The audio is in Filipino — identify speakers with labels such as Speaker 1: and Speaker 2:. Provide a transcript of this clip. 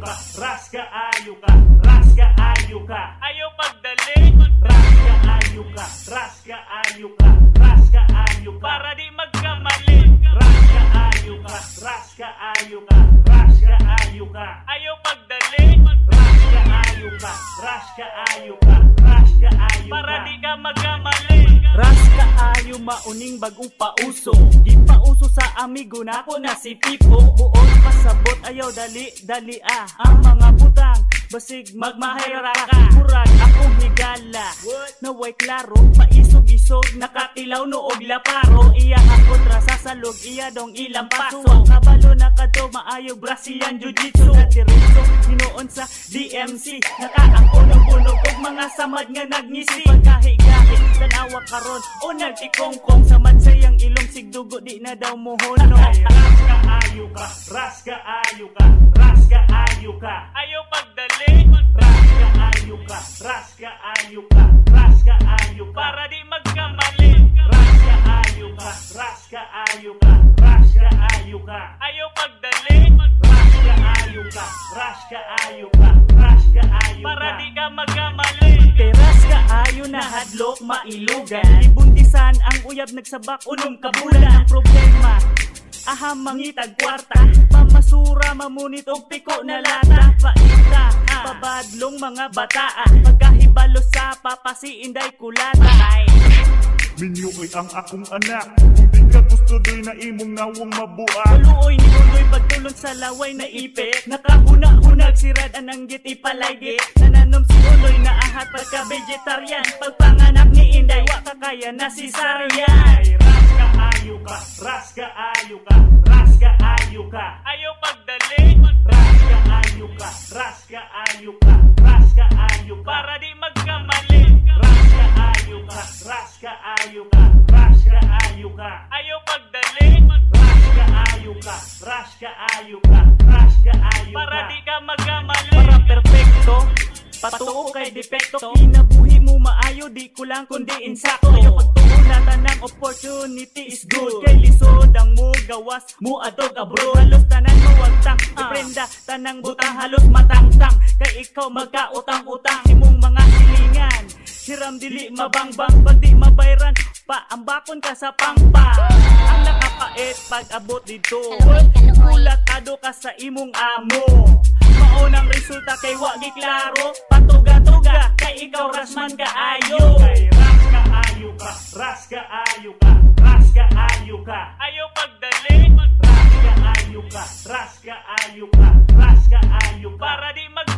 Speaker 1: ka, ras ka ayo ka, ras ka ayo ka,
Speaker 2: ayaw pagdali,
Speaker 1: ras ka ayo ka, ras ka ayo ka, ras ka ayo ka,
Speaker 2: para di magkamali,
Speaker 1: ras ka ayo ka, ras ka ayo ka, ras ka ayo ka,
Speaker 2: ayaw pagdali,
Speaker 1: ras ka ayo ka, ras ka ayo ka, ras ka ayo
Speaker 2: para
Speaker 1: ka.
Speaker 2: di ka magkamali.
Speaker 3: Ras ka ayo mauning bagong pauso. Di pauso sa amigo na ako na si Pipo. Buot pasabot ayaw dali dali ang mga butang basig magmahayra ka. Murag akong higala naway klaro paisog-isog nakatilaw noog laparo. Iya ang kontra sa salog iya dong ilang paso. Kabalo na kadto maayo Brazilian Jiu-Jitsu na diretso hinoon sa DMC. Nakaangko ng bunog og mga samad nga nagngisi. Pagkahigahi tanawa karon o nagtikongkong sa mansayang ilong sigdugo di na daw mohono.
Speaker 1: Ay, ras ka ayo ka, ras ka ayo ka, ras ka ayo ka,
Speaker 2: Ayaw pagdali,
Speaker 1: ras ka ayo ka, ras ka ayo ka, ras ka ayo ka,
Speaker 2: para di magkamali.
Speaker 1: ras ka ayo ka, ras ka ayo ka, ras ka ayo ka,
Speaker 2: Ayaw pagdali,
Speaker 1: ras ka ayo ka, ras ka ayo ka, ras ka ayo
Speaker 2: para
Speaker 1: ka.
Speaker 2: di ka magkamali.
Speaker 3: Teras ka ayo na hadlok mailugan. Ibuntisan ang uyab nagsabak unom kabulan. Ang problema aham mangitag kwarta. Pamasura mamunit og piko na lata. Paita pabadlong mga bataa. Pagkahibalo sa papasiinday kulata.
Speaker 1: Minyo ay ang akong anak, kung di ka gusto do'y na imong nawong mabuak.
Speaker 3: Tuluoy ni Bundoy pagtulon sa laway na ipek. Nakahuna-hunag si Rad anang git ipalagi. Nananom si Uloy na ahat pagka-vegetarian. Pagpanganak ni Inday wa kakaya na si Sarian.
Speaker 1: Ay, ras ka ayo ka, ras ka ayo ka, ras ka ayo ka,
Speaker 2: Ayaw pagdali,
Speaker 1: ras ka ayo ka, ras ka ayo ka, ras ka ayo ka,
Speaker 2: para di magkamali.
Speaker 1: ras ka ayo ka, ras ka ayo ka, ras ka ayo ka,
Speaker 2: Ayaw pagdali,
Speaker 1: ras ka ayo ka, ras ka ayo ka, ras ka ayo
Speaker 2: para
Speaker 1: ka.
Speaker 2: di ka magkamali.
Speaker 3: Para perfecto, patuo kay depekto. Kinabuhi mo maayo, di kulang kundi insakto. Yung pagtuunatan ng opportunity is good. Kay lisod ang mo gawas, mo adog abroad. Halos tanan mo wagtang, iprenda tanang butang halos matangtang. Kay ikaw magkautang-utang, imong mga hilingan. Hiram dili mabangbang, pag di mabayran, paambakon ka sa pangpang. Ang nakapait pag abot dito, kulatado ka sa imong amo. Maunang resulta kay wagi klaro, patuga-tuga kay ikaw rasman ka ayo.
Speaker 1: Ay, ras ka ayo ka, ras ka ayo ka, ras ka ayo ka,
Speaker 2: Ayaw pagdali,
Speaker 1: ras ka ayo ka, ras ka ayo ka, ras ka ayo ka,
Speaker 2: para di magkamali.